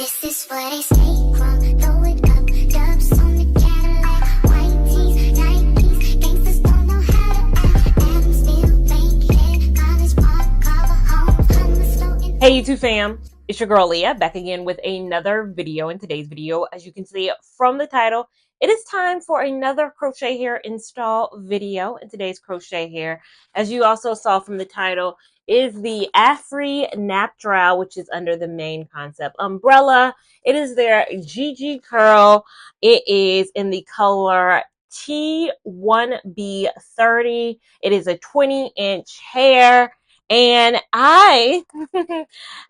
This is what I say, crunk, throw it up, dubs on the Cadillac, white tees, Nikes, gangsters don't know how to act, Adamsville, Bankhead, College Park, Carver Home, Hummus floating. Hey YouTube fam, it's your girl Leah back again with another video. In today's video, as you can see from the title, it is time for another crochet hair install video. In today's crochet hair, as you also saw from the title, is the Afri Naptural, which is under the main concept umbrella. It is their Gigi curl. It is in the color T1B30. It is a 20-inch hair. And I,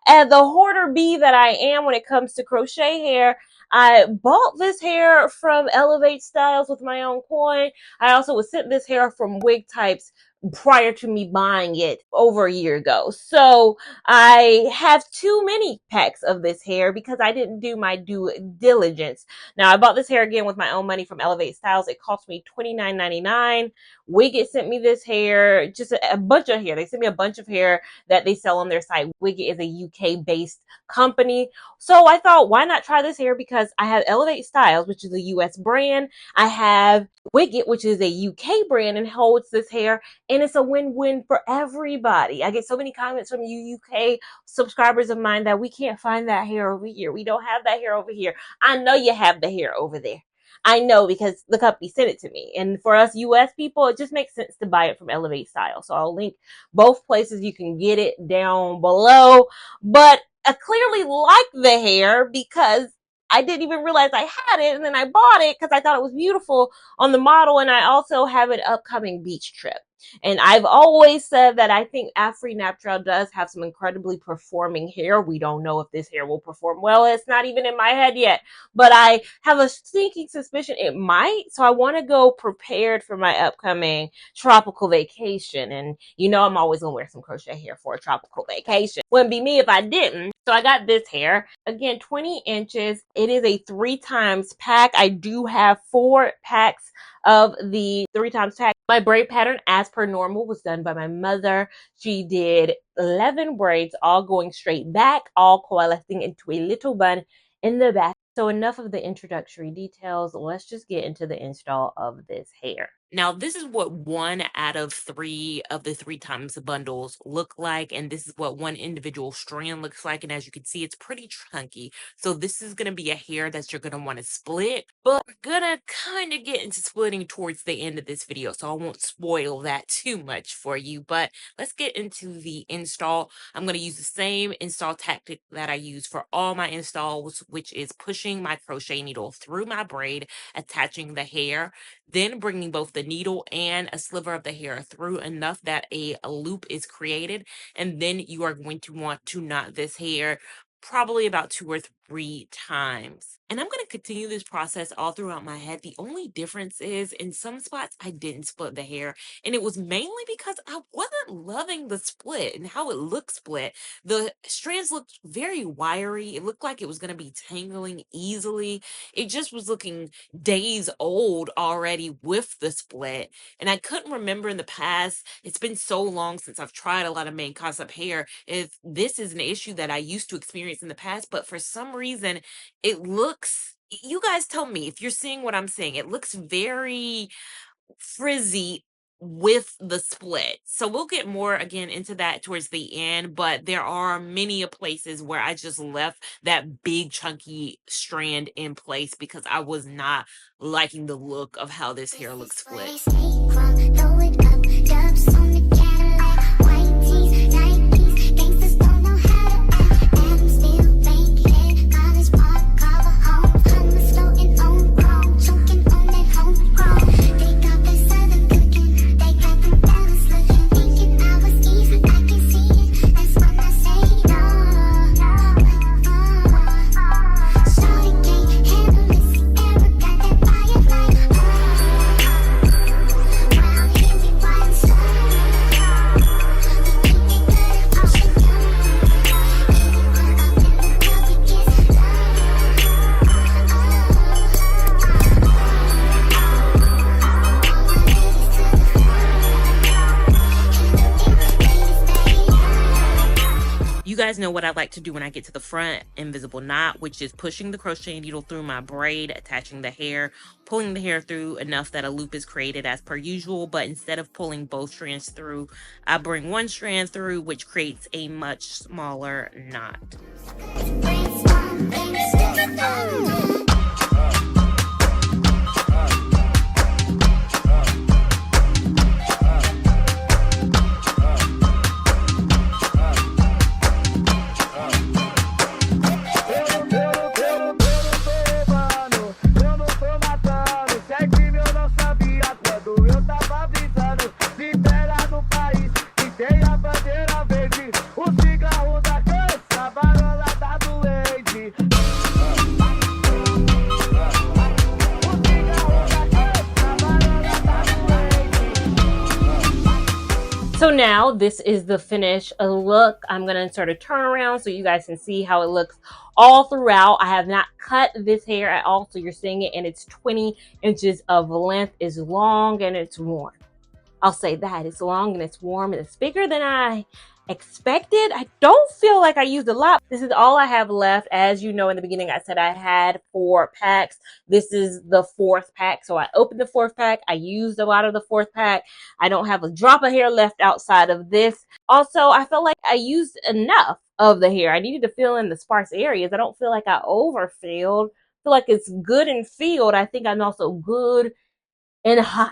as the hoarder bee that I am when it comes to crochet hair, I bought this hair from Elevate Styles with my own coin. I also was sent this hair from Wig Types prior to me buying it over a year ago. So I have too many packs of this hair because I didn't do my due diligence. Now I bought this hair again with my own money from Elevate Styles. It cost me $29.99. Wigget sent me this hair, just a bunch of hair. They sent me a bunch of hair that they sell on their site. Wigget is a UK based company. So I thought, why not try this hair? Because I have Elevate Styles, which is a US brand. I have Wigget, which is a UK brand and holds this hair. And it's a win-win for everybody. I get so many comments from you UK subscribers of mine that we can't find that hair over here. We don't have that hair over here. I know you have the hair over there. I know because the company sent it to me. And for us US people, it just makes sense to buy it from Elevate Style. So I'll link both places. You can get it down below. But I clearly like the hair because I didn't even realize I had it. And then I bought it because I thought it was beautiful on the model. And I also have an upcoming beach trip. And I've always said that I think Afri Naptural does have some incredibly performing hair. We don't know if this hair will perform well. It's not even in my head yet. But I have a sneaking suspicion it might. So I want to go prepared for my upcoming tropical vacation. And you know I'm always going to wear some crochet hair for a tropical vacation. Wouldn't be me if I didn't. So I got this hair. Again, 20 inches. It is a 3 times pack. I do have 4 packs of the 3 times pack. My braid pattern, as per normal, was done by my mother. She did 11 braids, all going straight back, all coalescing into a little bun in the back. So enough of the introductory details. Let's just get into the install of this hair. Now, this is what 1 out of 3 of the 3 times bundles look like. And this is what one individual strand looks like. And as you can see, it's pretty chunky. So this is going to be a hair that you're going to want to split. But we're going to kind of get into splitting towards the end of this video. So I won't spoil that too much for you. But let's get into the install. I'm going to use the same install tactic that I use for all my installs, which is pushing my crochet needle through my braid, attaching the hair, then bringing both the needle and a sliver of the hair through enough that a loop is created. And then you are going to want to knot this hair probably about 2 or 3 times. And I'm going to continue this process all throughout my head. The only difference is in some spots I didn't split the hair, and it was mainly because I wasn't loving the split and how it looked split. The strands looked very wiry. It looked like it was going to be tangling easily. It just was looking days old already with the split. And I couldn't remember in the past, it's been so long since I've tried a lot of main concept hair, if this is an issue that I used to experience in the past, but for some reason it looks, you guys tell me if you're seeing what I'm seeing, it looks very frizzy with the split. So we'll get more again into that towards the end, but there are many places where I just left that big chunky strand in place because I was not liking the look of how this hair looks split. guys know what I like to do when I get to the front, invisible knot, which is pushing the crochet needle through my braid, attaching the hair, pulling the hair through enough that a loop is created as per usual, but instead of pulling both strands through, I bring one strand through, which creates a much smaller knot. So now this is the finished look. I'm going to insert a turnaround so you guys can see how it looks all throughout. I have not cut this hair at all, so you're seeing it, and it's 20 inches of length. It's long and it's warm. I'll say that. It's long and it's warm and it's bigger than I expected. I don't feel like I used a lot. This is all I have left. As you know, in the beginning, I said I had 4 packs. This is the 4th pack. So I opened the 4th pack. I used a lot of the 4th pack. I don't have a drop of hair left outside of this. Also, I felt like I used enough of the hair. I needed to fill in the sparse areas. I don't feel like I overfilled. I feel like it's good and filled. I think I'm also good and hot,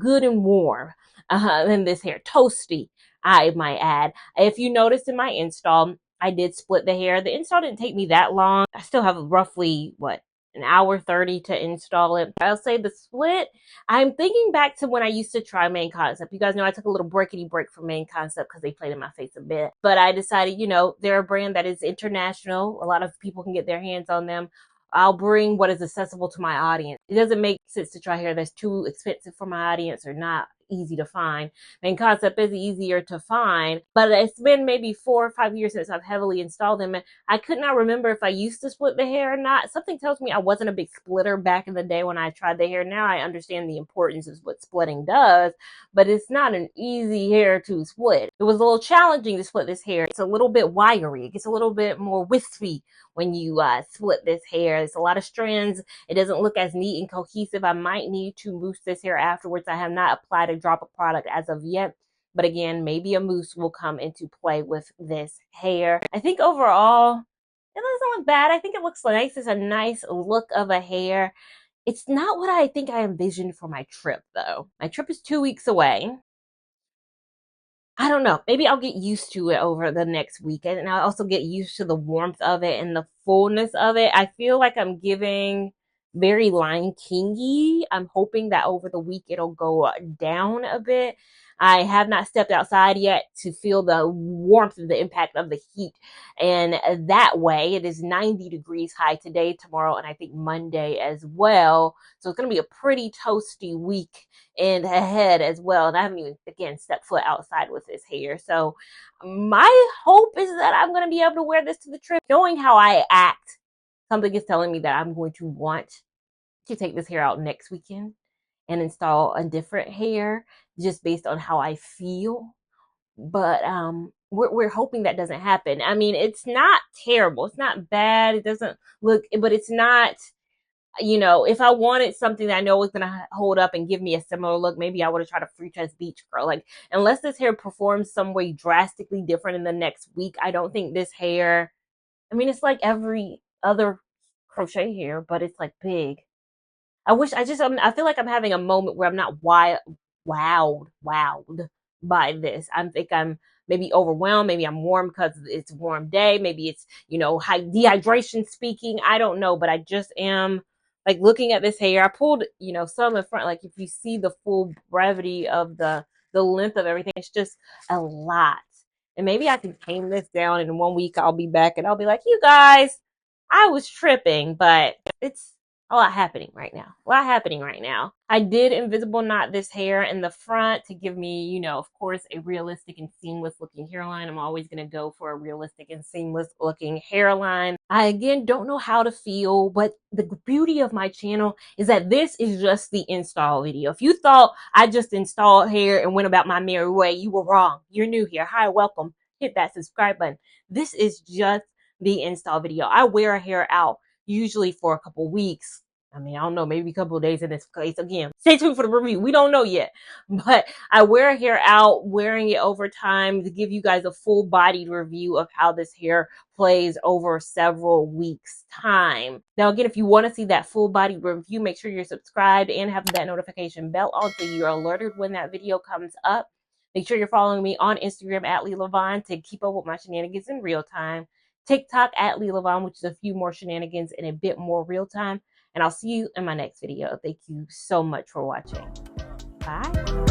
good and warm. And this hair, toasty, I might add. If you noticed in my install, I did split the hair. The install didn't take me that long. I still have roughly, what, an hour 30 to install it. I'll say the split, I'm thinking back to when I used to try Main Concept. You guys know I took a little breakity break from Main Concept because they played in my face a bit. But I decided, you know, they're a brand that is international. A lot of people can get their hands on them. I'll bring what is accessible to my audience. It doesn't make sense to try hair that's too expensive for my audience or not easy to find. Main Concept is easier to find, but it's been maybe 4 or 5 years since I've heavily installed them, and I could not remember if I used to split the hair or not. Something tells me I wasn't a big splitter back in the day when I tried the hair. Now I understand the importance of what splitting does, but it's not an easy hair to split. It was a little challenging to split this hair. It's a little bit wiry. It gets a little bit more wispy when you split this hair. It's a lot of strands. It doesn't look as neat and cohesive. I might need to mousse this hair afterwards. I have not applied a drop of product as of yet, but again, maybe a mousse will come into play with this hair. I think overall, it doesn't look bad. I think it looks nice. It's a nice look of a hair. It's not what I think I envisioned for my trip, though. My trip is 2 weeks away. I don't know. Maybe I'll get used to it over the next weekend, and I'll also get used to the warmth of it and the fullness of it. I feel like I'm giving very Lion King-y. I'm hoping that over the week it'll go down a bit. I have not stepped outside yet to feel the warmth of the impact of the heat. And that way, it is 90 degrees high today, tomorrow, and I think Monday as well. So it's going to be a pretty toasty week and ahead as well. And I haven't even, again, stepped foot outside with this hair. So my hope is that I'm going to be able to wear this to the trip. Knowing how I act, something is telling me that I'm going to want to take this hair out next weekend and install a different hair just based on how I feel. But we're hoping that doesn't happen. I mean, it's not terrible. It's not bad. It doesn't look, but it's not, you know, if I wanted something that I know was going to hold up and give me a similar look, maybe I would have tried a free tress beach curl. Like, unless this hair performs some way drastically different in the next week, I don't think this hair, I mean, it's like every other crochet hair, but it's like big. I feel like I'm having a moment where I'm not wowed by this. I think I'm maybe overwhelmed. Maybe I'm warm because it's a warm day. Maybe it's, you know, high dehydration speaking. I don't know, but I just am like looking at this hair. I pulled, you know, some in front. Like if you see the full brevity of the length of everything, it's just a lot. And maybe I can tame this down, and in 1 week I'll be back and I'll be like, you guys, I was tripping, but it's a lot happening right now. A lot happening right now. I did invisible knot this hair in the front to give me, you know, of course, a realistic and seamless looking hairline. I'm always going to go for a realistic and seamless looking hairline. I, again, don't know how to feel, but the beauty of my channel is that this is just the install video. If you thought I just installed hair and went about my merry way, you were wrong. You're new here. Hi, welcome hit that subscribe button. This is just the install video. I wear a hair out usually for a couple weeks. I mean, I don't know, maybe a couple of days in this case. Again, stay tuned for the review. We don't know yet. But I wear a hair out, wearing it over time to give you guys a full-bodied review of how this hair plays over several weeks' time. Now, again, if you want to see that full-bodied review, make sure you're subscribed and have that notification bell on so you're alerted when that video comes up. Make sure you're following me on Instagram at Lia Lavon to keep up with my shenanigans in real time. TikTok at Lia Lavon, which is a few more shenanigans and a bit more real time. And I'll see you in my next video. Thank you so much for watching. Bye.